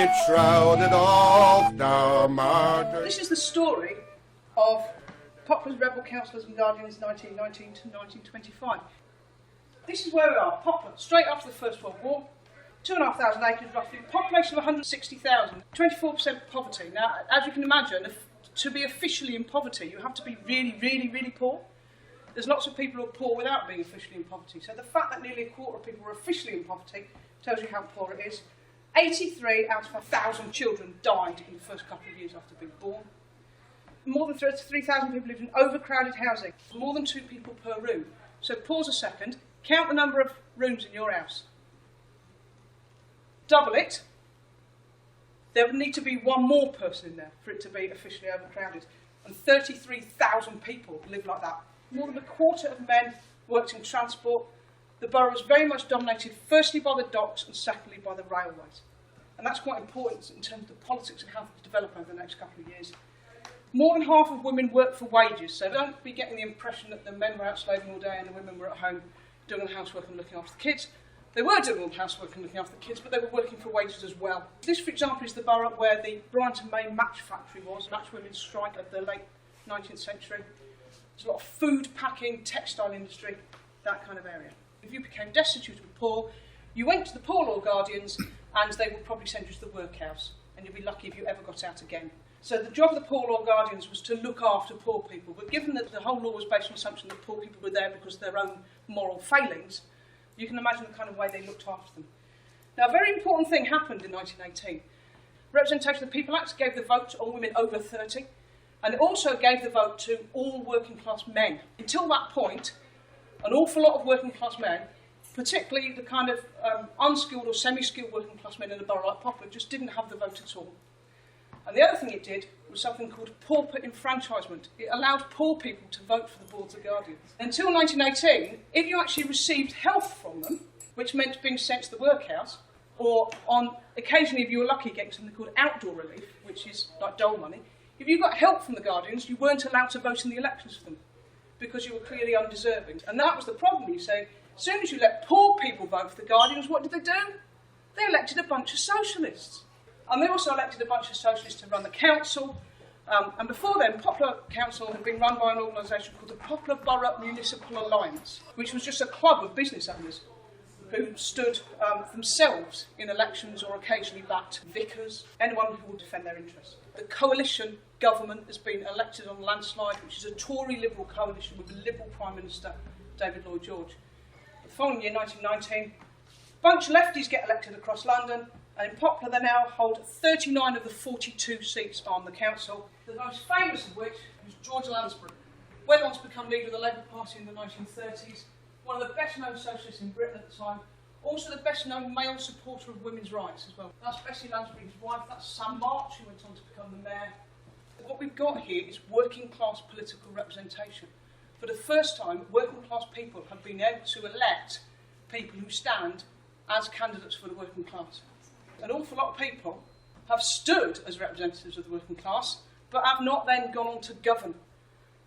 it's shrouded of the martyrs. This is the story of Poplar's rebel councillors and guardians 1919 to 1925. This is where we are, Poplar, straight after the First World War, 2,500 acres roughly, population of 160,000, 24% poverty. Now, as you can imagine, to be officially in poverty, you have to be really, really, really poor. There's lots of people who are poor without being officially in poverty. So the fact that nearly a quarter of people were officially in poverty tells you how poor it is. 83 out of 1,000 children died in the first couple of years after being born. More than 3,000 people lived in overcrowded housing, more than 2 people per room. So pause a second, count the number of rooms in your house. Double it. There would need to be one more person in there for it to be officially overcrowded. And 33,000 people live like that. More than a quarter of men worked in transport. The borough was very much dominated firstly by the docks and secondly by the railways. And that's quite important in terms of the politics and how things develop over the next couple of years. More than half of women work for wages, so don't be getting the impression that the men were out slaving all day and the women were at home doing the housework and looking after the kids. They were doing all the housework and looking after the kids, but they were working for wages as well. This, for example, is the borough where the Bryant and May match factory was, match women's strike of the late 19th century. There's a lot of food packing, textile industry, that kind of area. If you became destitute and poor, you went to the Poor Law Guardians and they would probably send you to the workhouse, and you'd be lucky if you ever got out again. So the job of the Poor Law Guardians was to look after poor people, but given that the whole law was based on the assumption that poor people were there because of their own moral failings, you can imagine the kind of way they looked after them. Now, a very important thing happened in 1918. Representation of the People Act gave the vote to all women over 30, and it also gave the vote to all working class men. Until that point, an awful lot of working class men, particularly the kind of unskilled or semi-skilled working class men in a borough like Poplar, just didn't have the vote at all. And the other thing it did was something called pauper enfranchisement. It allowed poor people to vote for the boards of guardians. Until 1918, if you actually received help from them, which meant being sent to the workhouse, or on occasionally if you were lucky getting something called outdoor relief, which is like dole money, if you got help from the guardians, you weren't allowed to vote in the elections for them, because you were clearly undeserving. And that was the problem, you say. As soon as you let poor people vote for the guardians, what did they do? They elected a bunch of socialists. And they also elected a bunch of socialists to run the council. And before then, Poplar Council had been run by an organisation called the Poplar Borough Municipal Alliance, which was just a club of business owners who stood themselves in elections or occasionally backed vicars, anyone who would defend their interests. The coalition government has been elected on landslide, which is a Tory Liberal coalition with the Liberal Prime Minister, David Lloyd George. The following year, 1919, a bunch of lefties get elected across London, and in Poplar they now hold 39 of the 42 seats on the council, the most famous of which was George Lansbury. Went on to become leader of the Labour Party in the 1930s, one of the best-known socialists in Britain at the time, also the best-known male supporter of women's rights as well. That's Bessie Lansbury's wife, that's Sam March, who went on to become the mayor. What we've got here is working-class political representation. For the first time, working-class people have been able to elect people who stand as candidates for the working class. An awful lot of people have stood as representatives of the working class, but have not then gone on to govern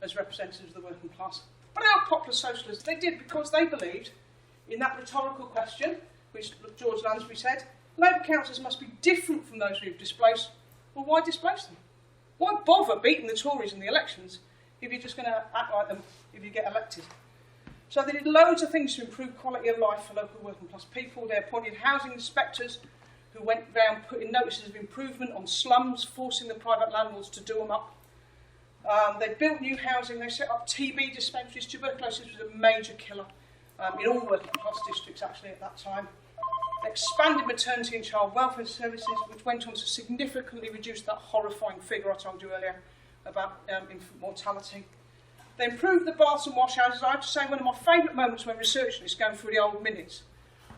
as representatives of the working class. But our Poplar socialists, they did because they believed in that rhetorical question, which George Lansbury said, Labour councillors must be different from those we've displaced. Well, why displace them? Why bother beating the Tories in the elections if you're just going to act like them if you get elected? So they did loads of things to improve quality of life for local working class people. They appointed housing inspectors who went round putting notices of improvement on slums, forcing the private landlords to do them up. They built new housing, they set up TB dispensaries. Tuberculosis was a major killer in all working class districts actually at that time. They expanded maternity and child welfare services, which went on to significantly reduce that horrifying figure I told you earlier about infant mortality. They improved the baths and wash houses. I have to say one of my favourite moments when researching this, going through the old minutes,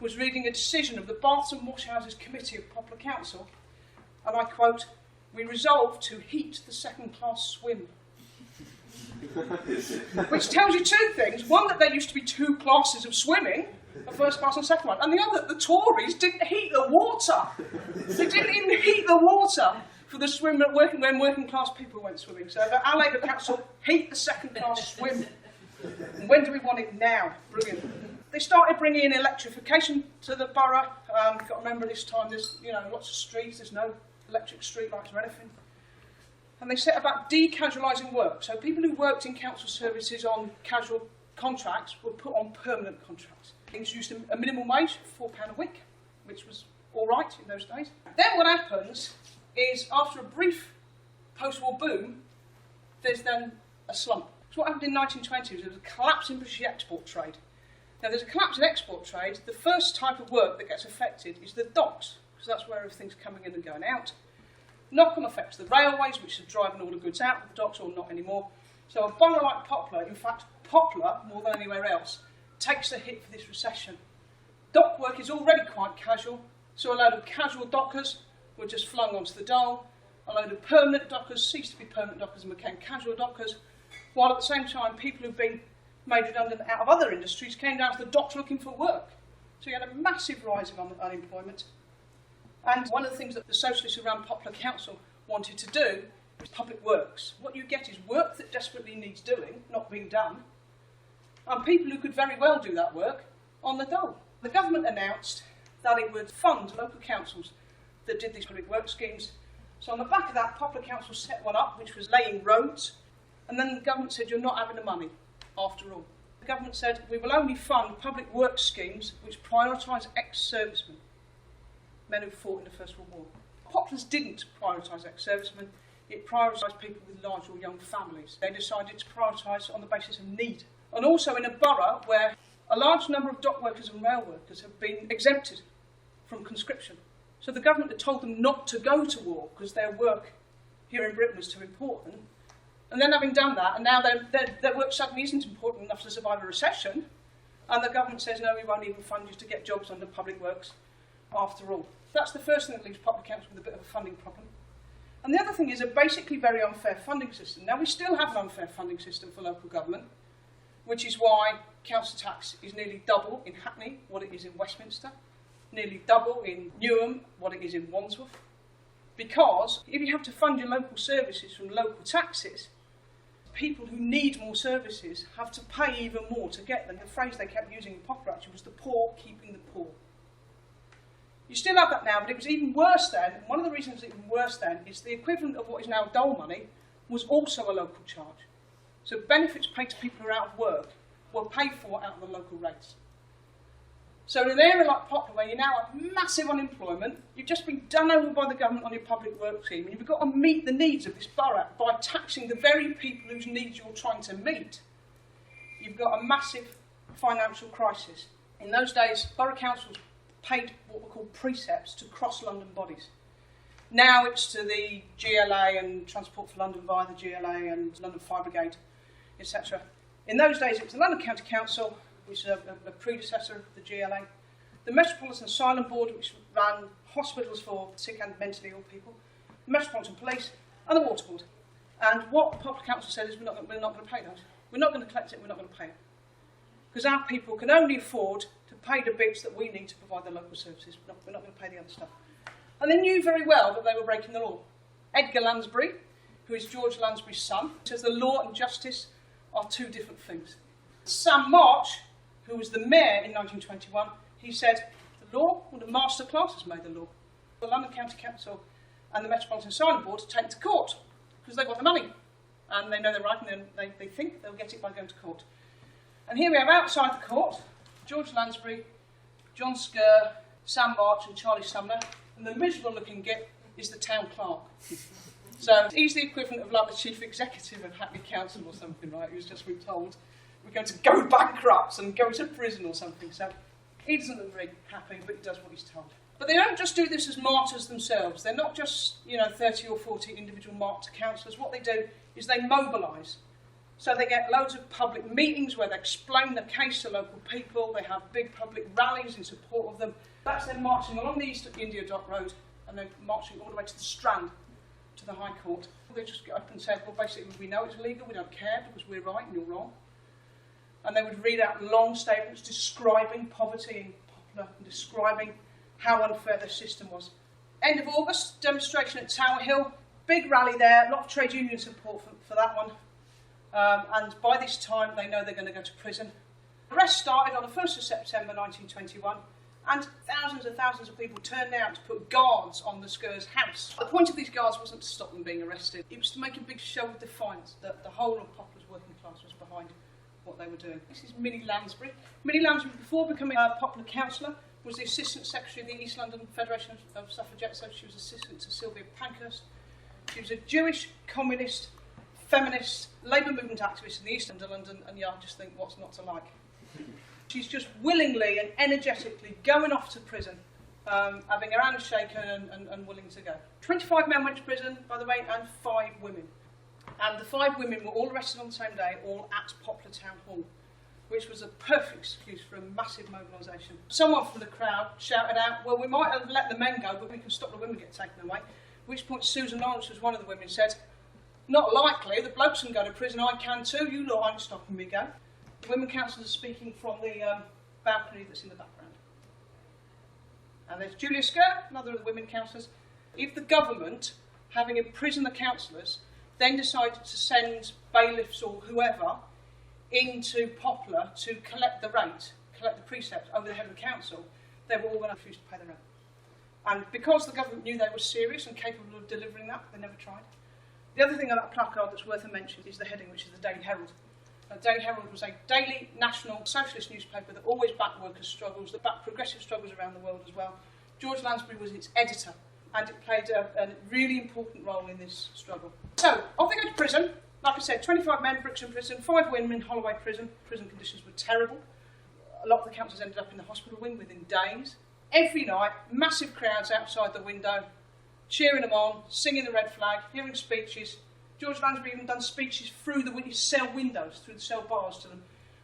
was reading a decision of the Baths and Wash Houses Committee of Poplar Council, and I quote, "We resolved to heat the second-class swim." Which tells you two things. One, that there used to be two classes of swimming, a first class and second one, and the other, that the Tories didn't heat the water. They didn't even heat the water for the swim when working class people went swimming. So our Labour Council heat the second class swim. And when do we want it now? Brilliant. They started bringing in electrification to the borough. You've got to remember this time there's lots of streets, there's no electric street lights or anything. And they set about decasualising work. So people who worked in council services on casual contracts were put on permanent contracts. They introduced a minimum wage of £4 a week, which was all right in those days. Then what happens is, after a brief post-war boom, there's then a slump. So what happened in 1920 was there was a collapse in British export trade. Now, there's a collapse in export trade. The first type of work that gets affected is the docks, because that's where everything's coming in and going out. Knock-on effects, the railways, which are driving all the goods out of the docks, or not anymore. So a borough like Poplar, in fact, Poplar, more than anywhere else, takes a hit for this recession. Dock work is already quite casual, so a load of casual dockers were just flung onto the dole. A load of permanent dockers ceased to be permanent dockers and became casual dockers, while at the same time people who've been made redundant out of other industries came down to the docks looking for work. So you had a massive rise of unemployment. And one of the things that the socialists around Poplar Council wanted to do was public works. What you get is work that desperately needs doing, not being done, and people who could very well do that work on the dole. The government announced that it would fund local councils that did these public work schemes. So on the back of that, Poplar Council set one up, which was laying roads, and then the government said, you're not having the money. After all, the government said, we will only fund public works schemes which prioritise ex-servicemen, men who fought in the First World War. Poplars didn't prioritise ex-servicemen, it prioritised people with large or young families. They decided to prioritise on the basis of need. And also in a borough where a large number of dock workers and rail workers have been exempted from conscription. So the government had told them not to go to war because their work here in Britain was too important. And then having done that, and now their work suddenly isn't important enough to survive a recession, and the government says, no, we won't even fund you to get jobs under public works after all. That's the first thing that leaves Poplar Council with a bit of a funding problem. And the other thing is a basically very unfair funding system. Now, we still have an unfair funding system for local government, which is why council tax is nearly double in Hackney what it is in Westminster, nearly double in Newham what it is in Wandsworth. Because if you have to fund your local services from local taxes, people who need more services have to pay even more to get them. The phrase they kept using in Poplar actually was the poor keeping the poor. You still have that now, but it was even worse then. And one of the reasons it was even worse then is the equivalent of what is now dole money was also a local charge. So benefits paid to people who are out of work were paid for out of the local rates. So in an area like Poplar, where you now have massive unemployment, you've just been done over by the government on your public work scheme, and you've got to meet the needs of this borough by taxing the very people whose needs you're trying to meet. You've got a massive financial crisis. In those days, borough councils paid what were called precepts to cross-London bodies. Now it's to the GLA and Transport for London via the GLA and London Fire Brigade, etc. In those days, it was the London County Council, which is a predecessor of the GLA, the Metropolitan Asylum Board, which ran hospitals for sick and mentally ill people, the Metropolitan Police, and the Water Board. And what Poplar Council said is we're not going to pay those. We're not going to collect it, we're not going to pay it. Because our people can only afford to pay the bits that we need to provide the local services. We're not going to pay the other stuff. And they knew very well that they were breaking the law. Edgar Lansbury, who is George Lansbury's son, says the law and justice are two different things. Sam March, who was the mayor in 1921, he said, the law, well, the master class has made the law. The London County Council and the Metropolitan Asylum Board take to court because they've got the money and they know they're right and they think they'll get it by going to court. And here we have outside the court, George Lansbury, John Skerr, Sam March and Charlie Sumner, and the miserable looking git is the town clerk. So he's the equivalent of like the chief executive of Hackney Council or something, right? Who's just been told we're going to go bankrupt and go to prison or something. So he doesn't look very happy, but he does what he's told. But they don't just do this as martyrs themselves. They're not just 30 or 40 individual martyr councillors. What they do is they mobilise. So they get loads of public meetings where they explain the case to local people. They have big public rallies in support of them. That's them marching along the East India Dock Road and then marching all the way to the Strand, to the High Court. They just get up and say, well, basically, we know it's illegal, we don't care because we're right and you're wrong. And they would read out long statements describing poverty in Poplar and describing how unfair the system was. End of August, demonstration at Tower Hill. Big rally there, a lot of trade union support for that one. And by this time, they know they're going to go to prison. The arrest started on the 1st of September 1921, and thousands and thousands of people turned out to put guards on the Sker's house. The point of these guards wasn't to stop them being arrested, it was to make a big show of defiance that the whole of Poplar's working class was behind what they were doing. This is Minnie Lansbury. Minnie Lansbury, before becoming a Poplar councillor, was the Assistant Secretary of the East London Federation of Suffragettes, so she was assistant to Sylvia Pankhurst. She was a Jewish, communist, feminist, Labour movement activist in the East End of London, and yeah, I just think what's not to like. She's just willingly and energetically going off to prison, having her hand shaken and willing to go. 25 men went to prison, by the way, and 5 women. And the 5 women were all arrested on the same day, all at Poplar Town Hall, which was a perfect excuse for a massive mobilisation. Someone from the crowd shouted out, well, we might have let the men go, but we can stop the women getting taken away. At which point Susan Lawrence, who was one of the women, said, not likely, the blokes can go to prison, I can too, you lot aren't stopping me go. The women councillors are speaking from the balcony that's in the background. And there's Julia Sker, another of the women councillors. If the government, having imprisoned the councillors, then decided to send bailiffs or whoever into Poplar to collect the rate, collect the precepts over the head of the council, they were all going to refuse to pay the rent. And because the government knew they were serious and capable of delivering that, they never tried. The other thing on that placard that's worth a mention is the heading, which is the Daily Herald. The Daily Herald was a daily national socialist newspaper that always backed workers' struggles, that backed progressive struggles around the world as well. George Lansbury was its editor, and it played a really important role in this struggle. So, off they go to prison. Like I said, 25 men, Brixton prison, 5 women in Holloway prison. Prison conditions were terrible. A lot of the councillors ended up in the hospital wing within days. Every night, massive crowds outside the window, cheering them on, singing the red flag, hearing speeches. George Lansbury even done speeches through his cell windows, through the cell bars to them.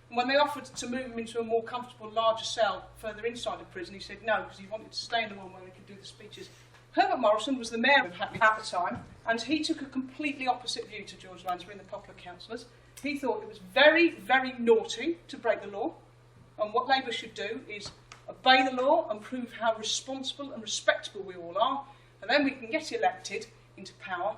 And when they offered to move him into a more comfortable, larger cell further inside the prison, he said no, because he wanted to stay in the one where he could do the speeches. Herbert Morrison was the mayor of Hackney at the time, and he took a completely opposite view to George Lansbury and the Poplar councillors. He thought it was very, very naughty to break the law, and what Labour should do is obey the law and prove how responsible and respectable we all are, and then we can get elected into power.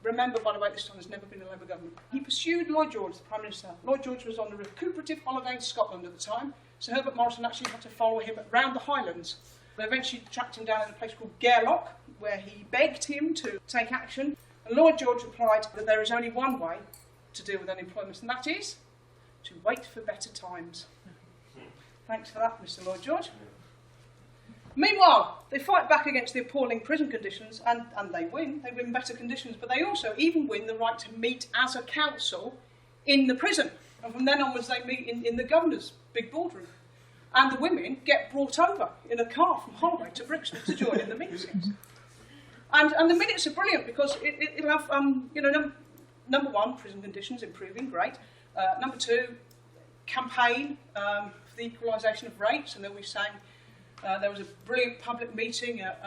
Remember, by the way, this time there's never been a Labour government. He pursued Lloyd George, the Prime Minister. Lloyd George was on a recuperative holiday in Scotland at the time, so Herbert Morrison actually had to follow him round the Highlands. They eventually tracked him down in a place called Gairloch, where he begged him to take action. And Lloyd George replied that there is only one way to deal with unemployment, and that is to wait for better times. Thanks for that, Mr. Lloyd George. Meanwhile, they fight back against the appalling prison conditions, and they win. They win better conditions, but they also even win the right to meet as a council in the prison. And from then onwards, they meet in the governor's big boardroom. And the women get brought over in a car from Holloway to Brixton to join in the meetings. And the minutes are brilliant because it'll have, number one, prison conditions improving, great. Number two, campaign for the equalisation of rates, and then we sang. There was a brilliant public meeting at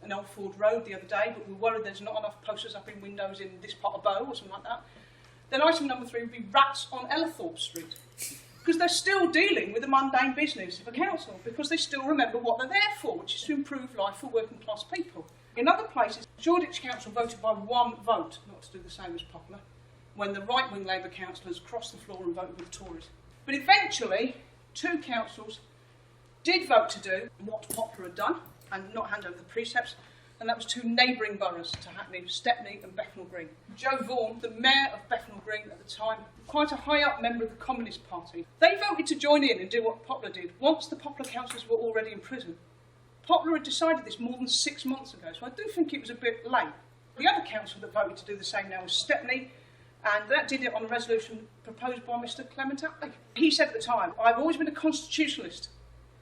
an Old Ford Road the other day, but we're worried there's not enough posters up in windows in this part of Bow or something like that. Then item number 3 would be rats on Ellithorpe Street, because they're still dealing with the mundane business of a council, because they still remember what they're there for, which is to improve life for working class people. In other places, Shoreditch Council voted by 1 vote, not to do the same as Poplar, when the right-wing Labour councillors crossed the floor and voted with the Tories. But eventually, 2 councils did vote to do what Poplar had done and not hand over the precepts, and that was 2 neighbouring boroughs to Hackney, Stepney and Bethnal Green. Joe Vaughan, the mayor of Bethnal Green at the time, quite a high-up member of the Communist Party, they voted to join in and do what Poplar did once the Poplar councillors were already in prison. Poplar had decided this more than 6 months ago, so I do think it was a bit late. The other council that voted to do the same now was Stepney, and that did it on a resolution proposed by Mr Clement Attlee. He said at the time, I've always been a constitutionalist,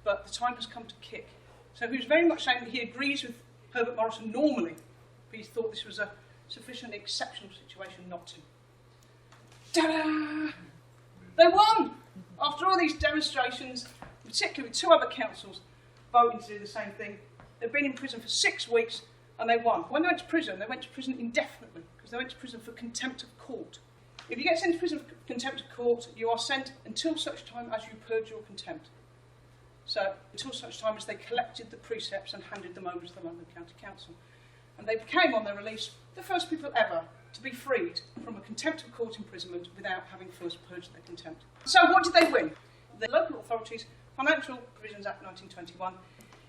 but the time has come to kick. So he was very much saying that he agrees with Herbert Morrison normally, but he thought this was a sufficiently exceptional situation not to. Ta-da! They won! After all these demonstrations, particularly with 2 other councils voting to do the same thing, they'd been in prison for 6 weeks and they won. When they went to prison indefinitely, because they went to prison for contempt of court. If you get sent to prison for contempt of court, you are sent until such time as you purge your contempt. So, until such time as they collected the precepts and handed them over to the London County Council. And they became, on their release, the first people ever to be freed from a contempt of court imprisonment without having first purged their contempt. So what did they win? The Local Authorities Financial Provisions Act 1921,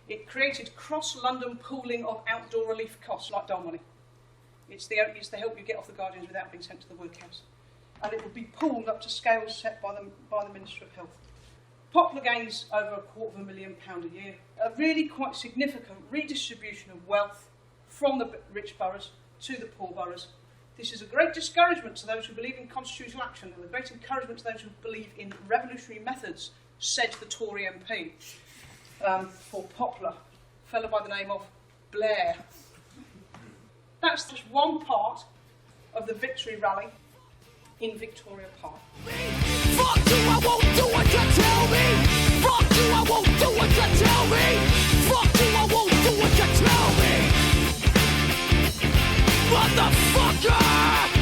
it created cross-London pooling of outdoor relief costs, like dole money. It's the help you get off the Guardians without being sent to the workhouse. And it would be pooled up to scales set by the Minister of Health. Poplar gains over £250,000 a year. A really quite significant redistribution of wealth from the rich boroughs to the poor boroughs. This is a great discouragement to those who believe in constitutional action and a great encouragement to those who believe in revolutionary methods, said the Tory MP for Poplar, a fellow by the name of Blair. That's just one part of the victory rally in Victoria Park. Fuck you, I won't do what you tell me. Fuck you, I won't do what you tell me. Fuck you, I won't do what you tell me. Motherfucker!